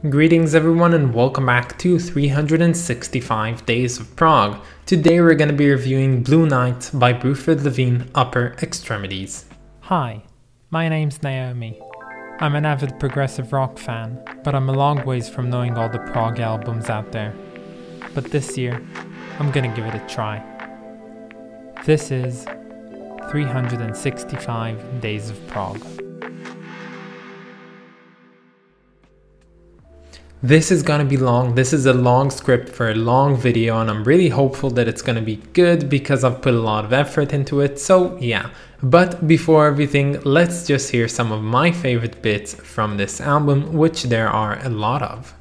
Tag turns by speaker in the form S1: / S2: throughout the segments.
S1: Greetings everyone and welcome back to 365 Days of Prog. Today we're going to be reviewing B.L.U.E Night by Bruford, Levin, Upper Extremities.
S2: Hi, my name's Naomi. I'm an avid progressive rock fan, but I'm a long ways from knowing all the prog albums out there. But this year, I'm gonna give it a try. This is 365 Days of Prog.
S1: This is gonna be long. This is a long script for a long video and I'm really hopeful that it's gonna be good because I've put a lot of effort into it, so yeah. But before everything, let's just hear some of my favorite bits from this album, which there are a lot of.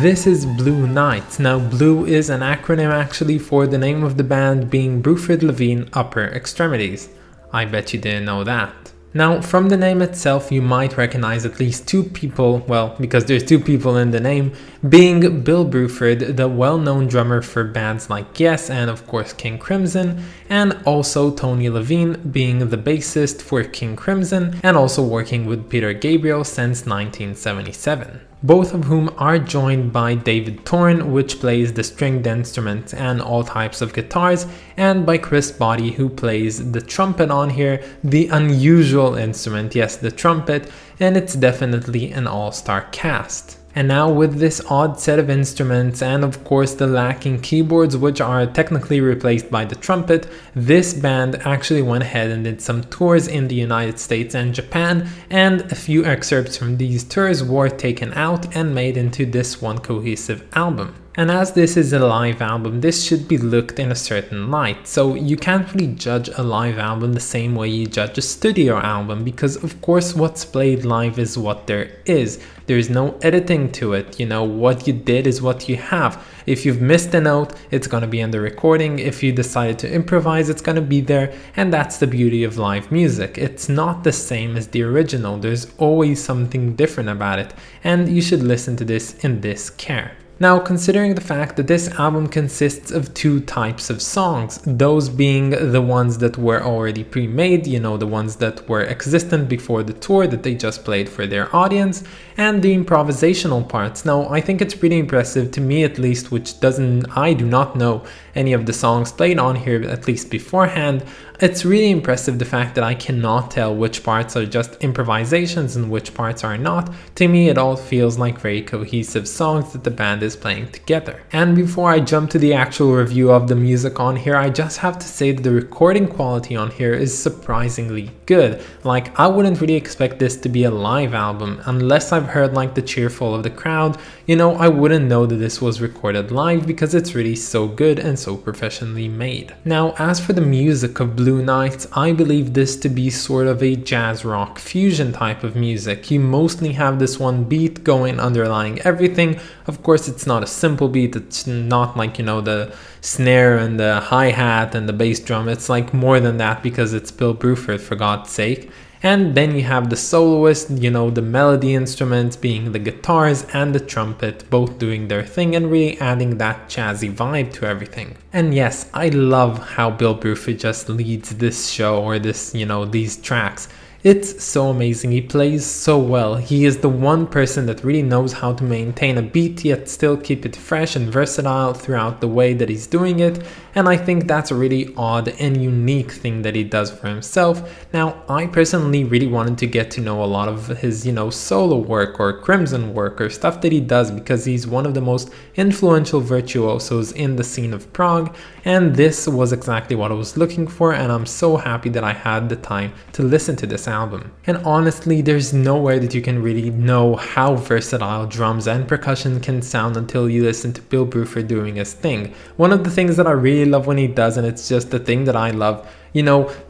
S1: This is B.L.U.E Night. Now B.L.U.E is an acronym actually for the name of the band being Bruford, Levin, Upper Extremities. I bet you didn't know that. Now from the name itself you might recognize at least two people, well because there's two people in the name, being Bill Bruford, the well-known drummer for bands like Yes and of course King Crimson, and also Tony Levin being the bassist for King Crimson and also working with Peter Gabriel since 1977. Both of whom are joined by David Thorne, which plays the stringed instruments and all types of guitars, and by Chris Body, who plays the trumpet on here, the unusual instrument, yes, the trumpet, and it's definitely an all-star cast. And now with this odd set of instruments and of course the lacking keyboards, which are technically replaced by the trumpet, this band actually went ahead and did some tours in the United States and Japan, and a few excerpts from these tours were taken out and made into this one cohesive album. And as this is a live album, this should be looked in a certain light, so you can't really judge a live album the same way you judge a studio album, because of course what's played live is what there is. There's no editing to it, you know, what you did is what you have. If you've missed a note, it's gonna be in the recording. If you decided to improvise, it's gonna be there, and that's the beauty of live music. It's not the same as the original, there's always something different about it, and you should listen to this in this care. Now, considering the fact that this album consists of two types of songs, those being the ones that were already pre-made, you know, the ones that were existent before the tour that they just played for their audience, and the improvisational parts. Now, I think it's pretty impressive, to me at least, I do not know any of the songs played on here, at least beforehand. It's really impressive the fact that I cannot tell which parts are just improvisations and which parts are not. To me, it all feels like very cohesive songs that the band is playing together. And before I jump to the actual review of the music on here, I just have to say that the recording quality on here is surprisingly good. Like, I wouldn't really expect this to be a live album unless I've heard like the cheerful of the crowd. You know, I wouldn't know that this was recorded live because it's really so good and so professionally made. Now, as for the music of B.L.U.E Night, I believe this to be sort of a jazz rock fusion type of music. You mostly have this one beat going underlying everything. Of course, it's not a simple beat. It's not like, you know, the snare and the hi-hat and the bass drum. It's like more than that because it's Bill Bruford, for God's sake. And then you have the soloist, you know, the melody instruments being the guitars and the trumpet, both doing their thing and really adding that jazzy vibe to everything. And yes, I love how Bill Bruford just leads this show, or this, you know, these tracks. It's so amazing, he plays so well. He is the one person that really knows how to maintain a beat yet still keep it fresh and versatile throughout the way that he's doing it, and I think that's a really odd and unique thing that he does for himself. Now, I personally really wanted to get to know a lot of his, solo work or Crimson work or stuff that he does, because he's one of the most influential virtuosos in the scene of prog, and this was exactly what I was looking for, and I'm so happy that I had the time to listen to this album. And honestly, there's nowhere that you can really know how versatile drums and percussion can sound until you listen to Bill Bruford doing his thing. One of the things that I really love when he does, and it's just the thing that I love,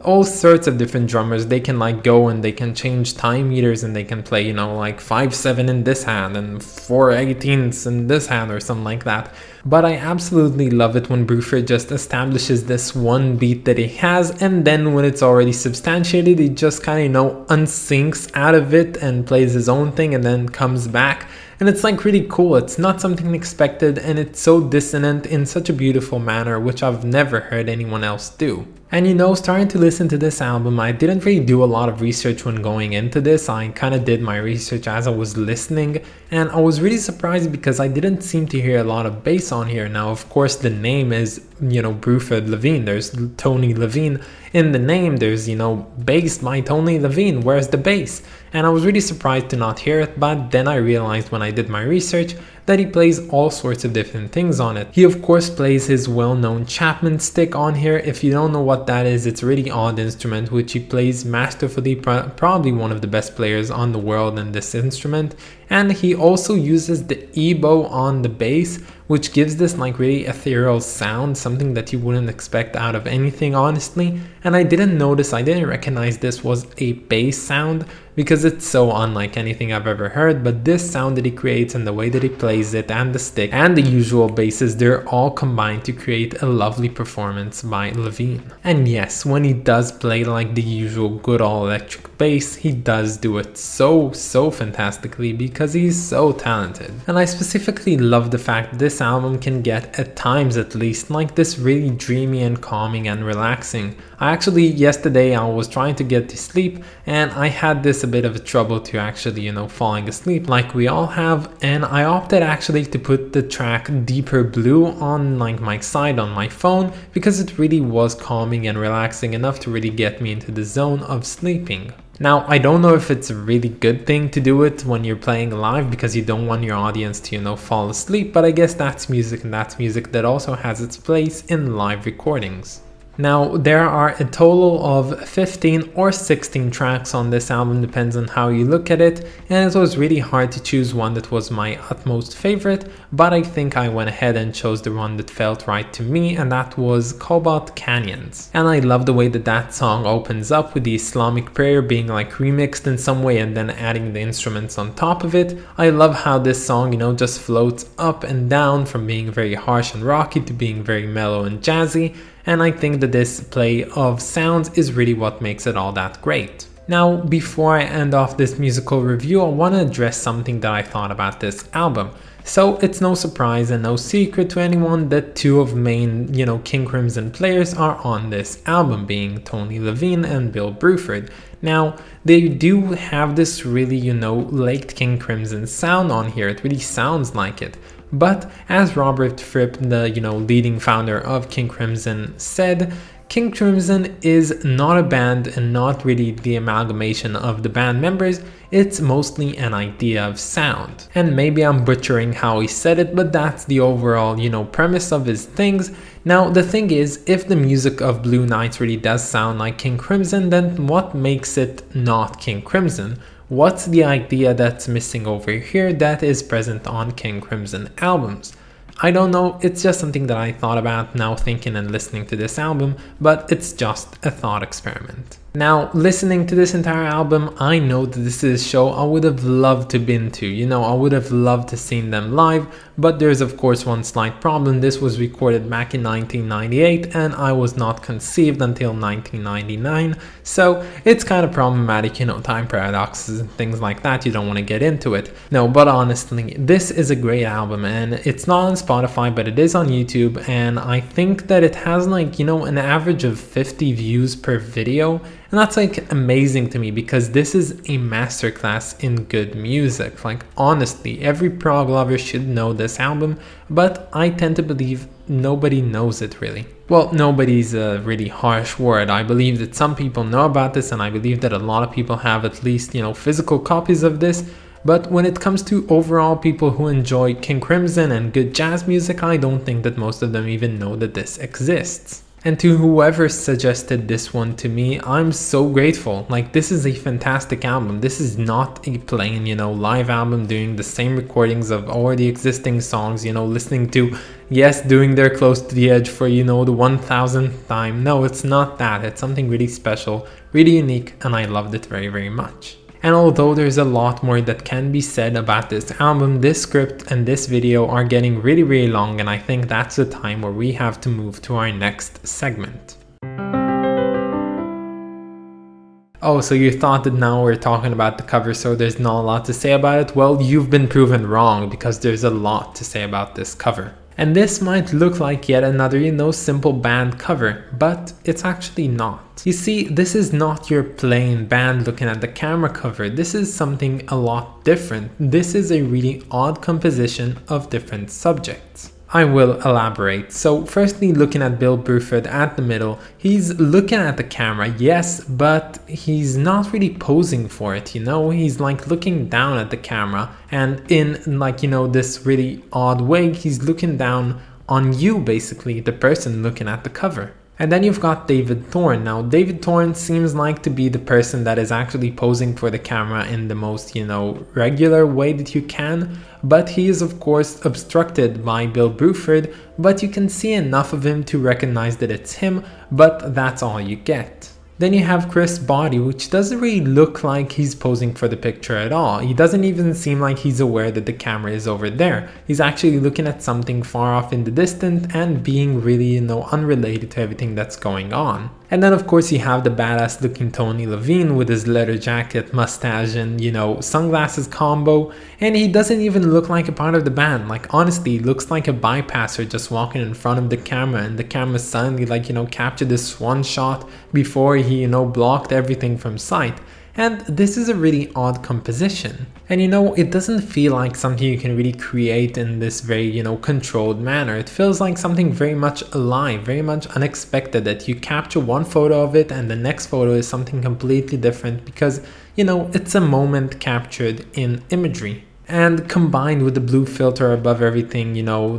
S1: all sorts of different drummers, they can like go and they can change time meters and they can play, like 5/7 in this hand and 4/18 in this hand or something like that. But I absolutely love it when Bruford just establishes this one beat that he has, and then when it's already substantiated, he just kind of, unsinks out of it and plays his own thing and then comes back. And it's like really cool. It's not something expected, and it's so dissonant in such a beautiful manner, which I've never heard anyone else do. And starting to listen to this album, I didn't really do a lot of research when going into this. I kind of did my research as I was listening, and I was really surprised because I didn't seem to hear a lot of bass on here. Now, of course, the name is, Bruford Levin. There's Tony Levin in the name. There's, bass by Tony Levin. Where's the bass? And I was really surprised to not hear it, but then I realized when I did my research that he plays all sorts of different things on it. He of course plays his well-known Chapman stick on here. If you don't know what that is, it's a really odd instrument which he plays masterfully, probably one of the best players on the world in this instrument. And he also uses the E.B.O on the bass, which gives this like really ethereal sound, something that you wouldn't expect out of anything, honestly. And I didn't recognize this was a bass sound because it's so unlike anything I've ever heard, but this sound that he creates and the way that he plays it and the stick and the usual basses, they're all combined to create a lovely performance by Levin. And yes, when he does play like the usual good all electric bass, he does do it so fantastically because he's so talented. And I specifically love the fact this album can get, at times at least, like this really dreamy and calming and relaxing. Yesterday I was trying to get to sleep and I had this a bit of a trouble to actually, falling asleep like we all have, and I opted actually to put the track Deeper Blue on like my side on my phone because it really was calming and relaxing enough to really get me into the zone of sleeping. Now, I don't know if it's a really good thing to do it when you're playing live because you don't want your audience to, fall asleep, but I guess that's music, and that's music that also has its place in live recordings. Now, there are a total of 15 or 16 tracks on this album, depends on how you look at it, and it was really hard to choose one that was my utmost favorite, but I think I went ahead and chose the one that felt right to me, and that was Cobalt Canyons. And I love the way that song opens up with the Islamic prayer being like remixed in some way and then adding the instruments on top of it. I love how this song, just floats up and down from being very harsh and rocky to being very mellow and jazzy. And I think that this play of sounds is really what makes it all that great. Now, before I end off this musical review, I want to address something that I thought about this album. So it's no surprise and no secret to anyone that two of main, King Crimson players are on this album, being Tony Levin and Bill Bruford. Now, they do have this really, late King Crimson sound on here. It really sounds like it. But as Robert Fripp, the leading founder of King Crimson, said, King Crimson is not a band and not really the amalgamation of the band members, it's mostly an idea of sound. And maybe I'm butchering how he said it, but that's the overall, premise of his things. Now, the thing is, if the music of Blue Nights really does sound like King Crimson, then what makes it not King Crimson? What's the idea that's missing over here that is present on King Crimson albums? I don't know, it's just something that I thought about now thinking and listening to this album, but it's just a thought experiment. Now, listening to this entire album, I know that this is a show I would have loved to been to, I would have loved to seen them live, but there's of course one slight problem. This was recorded back in 1998 and I was not conceived until 1999, so it's kind of problematic, time paradoxes and things like that, you don't want to get into it. No, but honestly, this is a great album and it's not on Spotify, but it is on YouTube, and I think that it has like, an average of 50 views per video. And that's like amazing to me because this is a masterclass in good music. Like honestly, every prog lover should know this album, but I tend to believe nobody knows it really. Well, nobody's a really harsh word. I believe that some people know about this, and I believe that a lot of people have at least, physical copies of this. But when it comes to overall people who enjoy King Crimson and good jazz music, I don't think that most of them even know that this exists. And to whoever suggested this one to me, I'm so grateful. Like, this is a fantastic album. This is not a plain, live album doing the same recordings of already existing songs, listening to, yes, doing their Close to the Edge for, the 1000th time. No, it's not that. It's something really special, really unique, and I loved it very, very much. And although there's a lot more that can be said about this album, this script and this video are getting really, really long, and I think that's the time where we have to move to our next segment. Oh, so you thought that now we're talking about the cover, so there's not a lot to say about it? Well, you've been proven wrong, because there's a lot to say about this cover. And this might look like yet another, simple band cover, but it's actually not. You see, this is not your plain band looking at the camera cover. This is something a lot different. This is a really odd composition of different subjects. I will elaborate. So firstly, looking at Bill Bruford at the middle, he's looking at the camera, yes, but he's not really posing for it, he's like looking down at the camera, and in this really odd way, he's looking down on you, basically, the person looking at the cover. And then you've got David Thorne. Now, David Thorne seems like to be the person that is actually posing for the camera in the most, regular way that you can. But he is, of course, obstructed by Bill Bruford, but you can see enough of him to recognize that it's him, but that's all you get. Then you have Chris Body, which doesn't really look like he's posing for the picture at all. He doesn't even seem like he's aware that the camera is over there. He's actually looking at something far off in the distance and being really, unrelated to everything that's going on. And then of course you have the badass looking Tony Levin with his leather jacket, mustache, and sunglasses combo, and he doesn't even look like a part of the band. Like honestly, he looks like a bypasser just walking in front of the camera, and the camera suddenly captured this one shot before he blocked everything from sight. And this is a really odd composition. And it doesn't feel like something you can really create in this very, controlled manner. It feels like something very much alive, very much unexpected, that you capture one photo of it and the next photo is something completely different because, it's a moment captured in imagery. And combined with the blue filter above everything,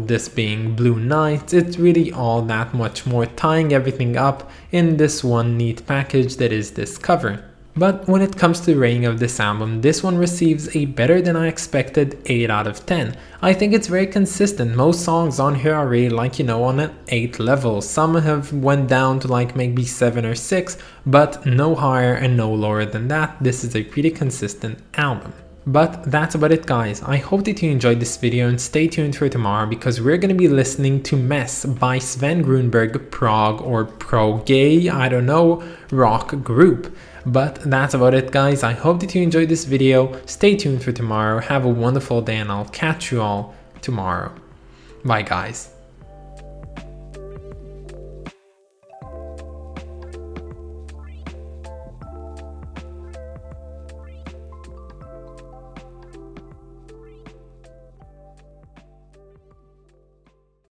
S1: this being Blue Night, it's really all that much more, tying everything up in this one neat package that is this cover. But when it comes to the rating of this album, this one receives a better than I expected 8 out of 10. I think it's very consistent. Most songs on here are really on an 8 level. Some have went down to maybe 7 or 6, but no higher and no lower than that. This is a pretty consistent album. But that's about it, guys. I hope that you enjoyed this video, and stay tuned for tomorrow because we're going to be listening to Mess by Sven Grunberg, prog or pro-gay, I don't know, rock group. But that's about it, guys. I hope that you enjoyed this video. Stay tuned for tomorrow. Have a wonderful day, and I'll catch you all tomorrow. Bye, guys.